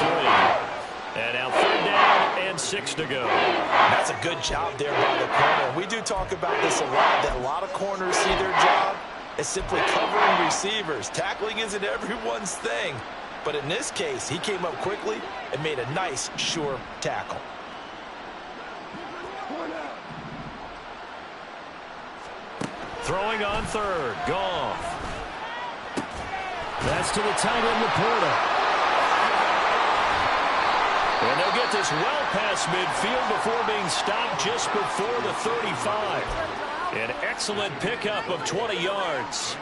[SPEAKER 1] And now 3rd down and 6 to go.
[SPEAKER 3] That's a good job there by the corner. We do talk about this a lot, that a lot of corners see their job as simply covering receivers. Tackling isn't everyone's thing. But in this case, he came up quickly and made a nice, sure tackle.
[SPEAKER 1] Throwing on 3rd. Goff. That's to the tight end, Laporta. And they'll get this well past midfield before being stopped just before the 35. An excellent pickup of 20 yards.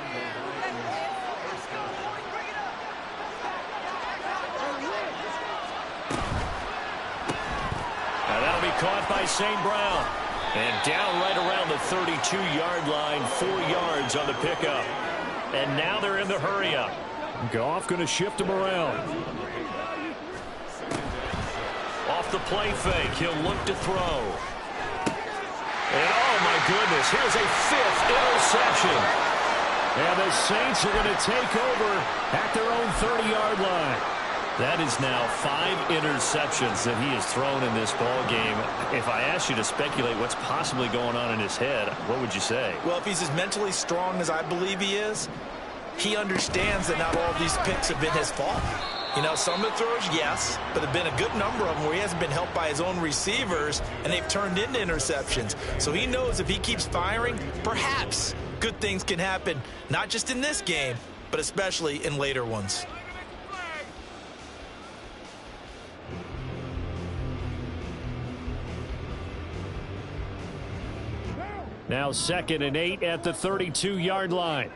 [SPEAKER 1] Now that'll be caught by St. Brown. And down right around the 32-yard line, 4 yards on the pickup. And now they're in the hurry-up. Goff going to shift him around. Off the play fake, he'll look to throw. And oh, my goodness, here's a 5th interception. And the Saints are going to take over at their own 30-yard line. That is now 5 interceptions that he has thrown in this ball game. If I asked you to speculate what's possibly going on in his head, what would you say?
[SPEAKER 3] Well, if he's as mentally strong as I believe he is, he understands that not all of these picks have been his fault. You know, some of the throws, yes, but there have been a good number of them where he hasn't been helped by his own receivers, and they've turned into interceptions. So he knows if he keeps firing, perhaps good things can happen, not just in this game, but especially in later ones.
[SPEAKER 1] Now 2nd and 8 at the 32-yard line.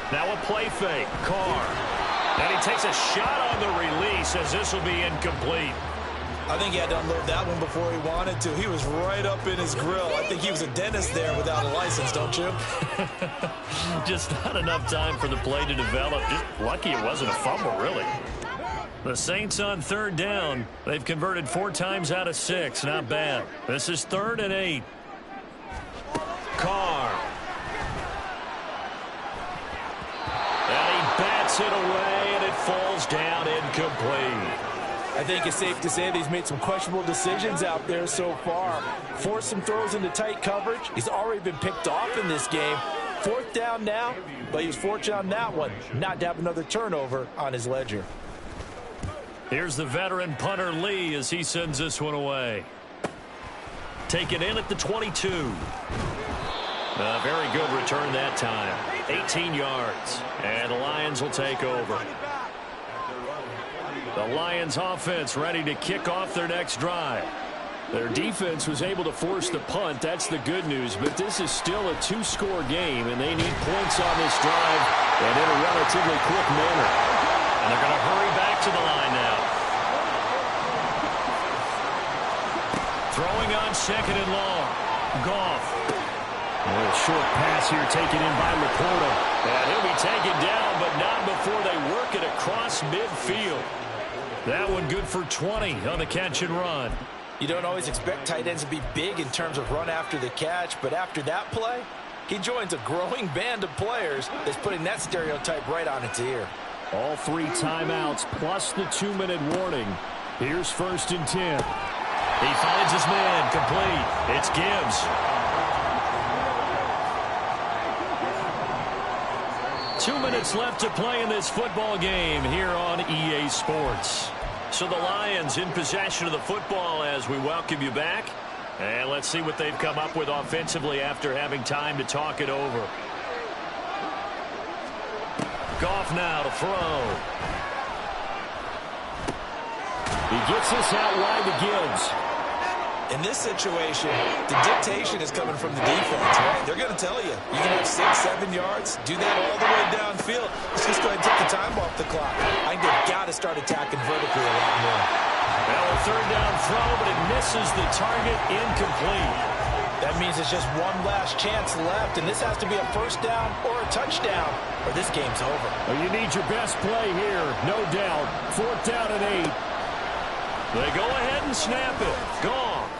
[SPEAKER 1] Now a play fake. Carr. And he takes a shot on the release as this will be incomplete.
[SPEAKER 3] I think he had to unload that one before he wanted to. He was right up in his grill. I think he was a dentist there without a license, don't you?
[SPEAKER 1] Just not enough time for the play to develop. Just lucky it wasn't a fumble, really. The Saints on 3rd down. They've converted 4 times out of 6. Not bad. This is 3rd and 8. Carr. And he bats it away, and it falls down incomplete.
[SPEAKER 3] I think it's safe to say that he's made some questionable decisions out there so far. Forced some throws into tight coverage. He's already been picked off in this game. 4th down now, but he was fortunate on that one not to have another turnover on his ledger.
[SPEAKER 1] Here's the veteran punter Lee as he sends this one away. Taken in at the 22. A very good return that time. 18 yards. And the Lions will take over. The Lions offense ready to kick off their next drive. Their defense was able to force the punt. That's the good news. But this is still a 2-score game, and they need points on this drive and in a relatively quick manner. And they're going to hurry back to the line now. Throwing on 2nd and long. Goff. A short pass here taken in by Laporta. And he'll be taken down, but not before they work it across midfield. That one good for 20 on the catch and run.
[SPEAKER 3] You don't always expect tight ends to be big in terms of run after the catch, but after that play, he joins a growing band of players that's putting that stereotype right on its ear.
[SPEAKER 1] All 3 timeouts plus the 2-minute warning. Here's 1st and 10. He finds his man complete. It's Gibbs. 2 minutes left to play in this football game here on EA Sports. So the Lions in possession of the football as we welcome you back. And let's see what they've come up with offensively after having time to talk it over. Goff now to throw. He gets this out wide to Gibbs.
[SPEAKER 3] In this situation, the dictation is coming from the defense, right? They're going to tell you, you can have 6, 7 yards, do that all the way downfield. Let's just go ahead and take the time off the clock. I think they've got to start attacking vertically a lot more.
[SPEAKER 1] Well, a 3rd down throw, but it misses the target, incomplete.
[SPEAKER 3] That means there's just one last chance left, and this has to be a 1st down or a touchdown, or this game's over.
[SPEAKER 1] Well, you need your best play here, no doubt. 4th down and 8. They go ahead and snap it. Gone.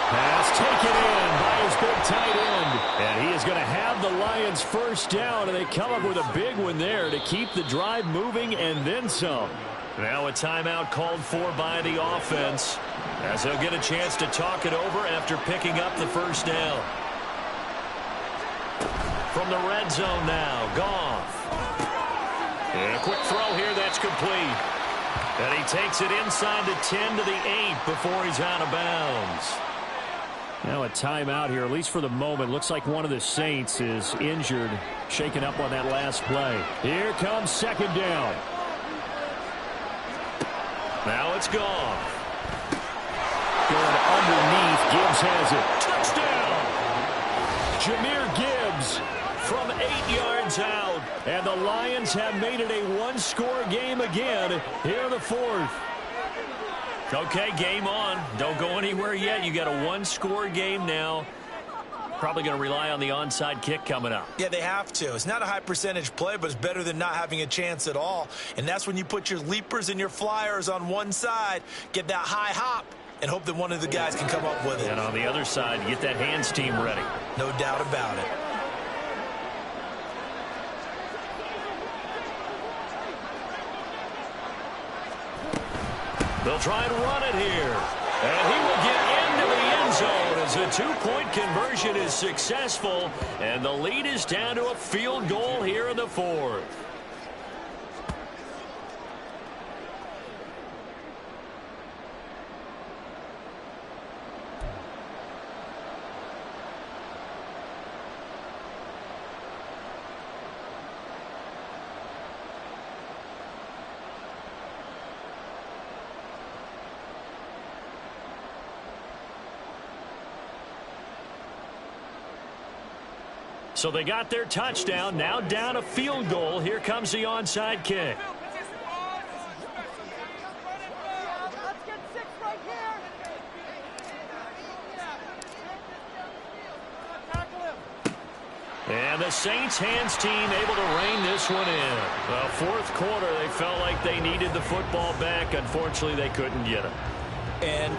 [SPEAKER 1] Pass taken in by his big tight end. And he is going to have the Lions 1st down, and they come up with a big one there to keep the drive moving and then some. Now a timeout called for by the offense as they'll get a chance to talk it over after picking up the 1st down. From the red zone now, Goff. And a quick throw here that's complete. And he takes it inside the 10 to the 8 before he's out of bounds. Now a timeout here, at least for the moment. Looks like one of the Saints is injured, shaken up on that last play. Here comes 2nd down. Now it's gone. Going underneath, Gibbs has it. Touchdown! Jahmyr Gibbs from 8 yards out. And the Lions have made it a 1-score game again here in the 4th. Okay, game on. Don't go anywhere yet. You got a 1-score game now. Probably going to rely on the onside kick coming up.
[SPEAKER 2] Yeah, they have to. It's not a high percentage play, but it's better than not having a chance at all. And that's when you put your leapers and your flyers on one side, get that high hop, and hope that one of the guys can come up with it.
[SPEAKER 1] And on the other side, get that hands team ready.
[SPEAKER 2] No doubt about it.
[SPEAKER 1] They'll try and run it here. And he will get into the end zone as a two-point conversion is successful. And the lead is down to a field goal here in the fourth. So they got their touchdown, now down a field goal. Here comes the onside kick. And the Saints hands team able to rein this one in. Well, fourth quarter, they felt like they needed the football back. Unfortunately, they couldn't get it.
[SPEAKER 2] And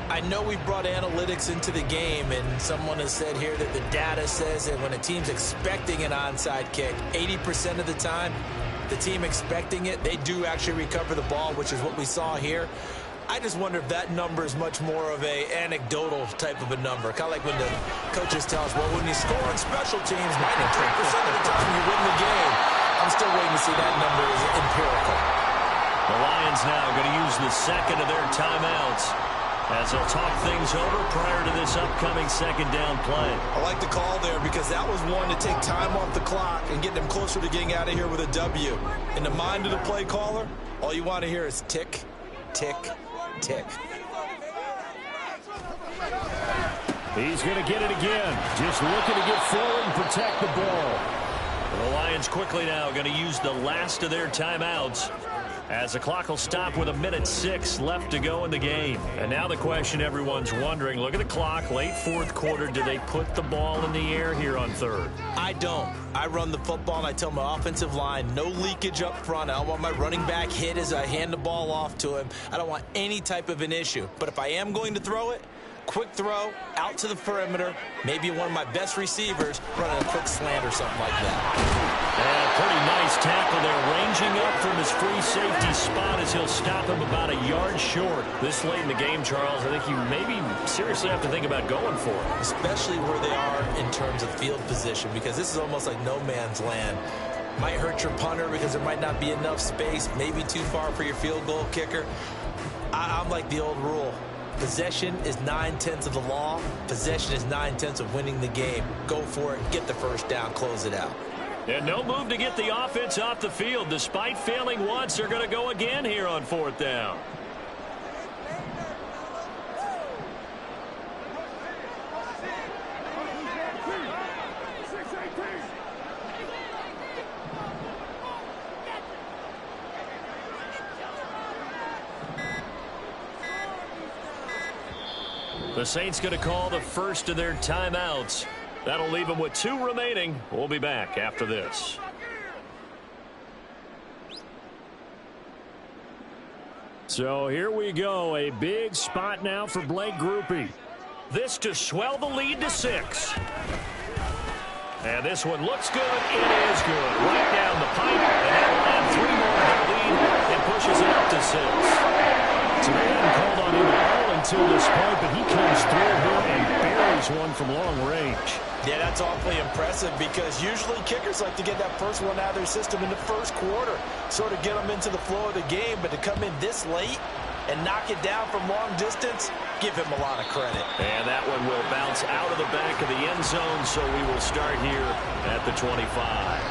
[SPEAKER 2] I know we brought analytics into the game, and someone has said here that the data says that when a team's expecting an onside kick, 80% of the time, the team expecting it, they do actually recover the ball, which is what we saw here. I just wonder if that number is much more of a anecdotal type of a number. Kind of like when the coaches tell us, well, when you score on special teams, 93% of the time you win the game. I'm still waiting to see that number is empirical.
[SPEAKER 1] The Lions now going to use the second of their timeouts as they'll talk things over prior to this upcoming second down play.
[SPEAKER 2] I like the call there because that was one to take time off the clock and get them closer to getting out of here with a W. In the mind of the play caller, all you want to hear is tick, tick, tick.
[SPEAKER 1] He's going to get it again. Just looking to get forward and protect the ball. The Lions quickly now going to use the last of their timeouts as the clock will stop with 1:06 left to go in the game. And now the question everyone's wondering, look at the clock, late fourth quarter, do they put the ball in the air here on third?
[SPEAKER 2] I don't. I run the football and I tell my offensive line, no leakage up front. I don't want my running back hit as I hand the ball off to him. I don't want any type of an issue. But if I am going to throw it, quick throw, out to the perimeter, maybe one of my best receivers running a quick slant or something like that.
[SPEAKER 1] And a pretty nice tackle there, ranging up from his free safety spot as he'll stop him about a yard short. This late in the game, Charles, I think you maybe seriously have to think about going for it.
[SPEAKER 2] Especially where they are in terms of field position, because this is almost like no man's land. Might hurt your punter because there might not be enough space, maybe too far for your field goal kicker. I'm like the old rule. Possession is 9/10 of the law. Possession is 9/10 of winning the game. Go for it. Get the first down. Close it out.
[SPEAKER 1] And no move to get the offense off the field. Despite failing once, they're going to go again here on fourth down. The Saints going to call the first of their timeouts. That'll leave them with 2 remaining. We'll be back after this. So here we go. A big spot now for Blake Groupie. This to swell the lead to 6. And this one looks good. It is good. Right down the pipe. And that'll add 3 more to the lead and pushes it up to 6. So they haven't called on him at all until this point, but he comes through here and buries one from long range.
[SPEAKER 2] Yeah, that's awfully impressive because usually kickers like to get that first one out of their system in the first quarter, sort of get them into the flow of the game, but to come in this late and knock it down from long distance, give him a lot of credit.
[SPEAKER 1] And that one will bounce out of the back of the end zone, so we will start here at the 25.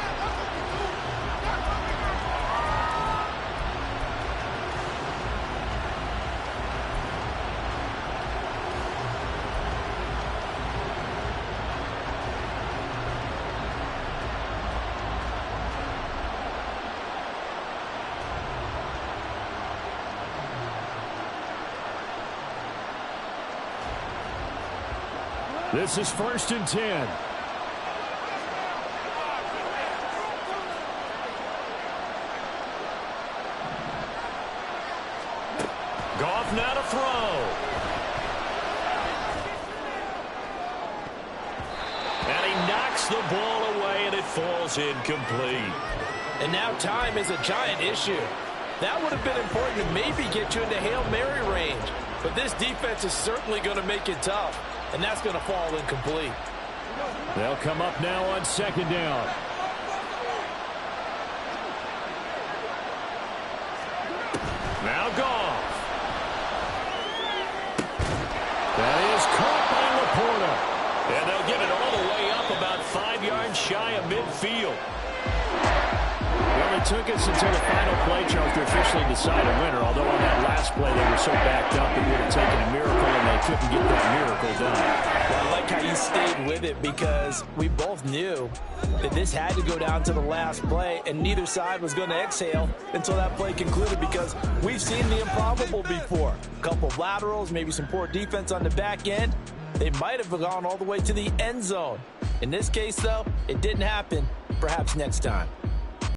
[SPEAKER 1] This is 1st and 10. Goff now to throw. And he knocks the ball away, and it falls incomplete.
[SPEAKER 3] And now time is a giant issue. That would have been important to maybe get you into Hail Mary range. But this defense is certainly going to make it tough, and that's going to fall incomplete.
[SPEAKER 1] They'll come up now on 2nd down. Now Goff. That is caught by Laporta. And they'll get it all the way up about 5 yards shy of midfield. Well, it took us until the final play, Charles, to officially decide a winner. Although on that last play they were so backed up it would have taken a miracle, and they couldn't get that miracle done.
[SPEAKER 3] Well, I like how you stayed with it, because we both knew that this had to go down to the last play, and neither side was going to exhale until that play concluded, because we've seen the improbable before. A couple of laterals, maybe some poor defense on the back end. They might have gone all the way to the end zone. In this case, though, it didn't happen. Perhaps next time.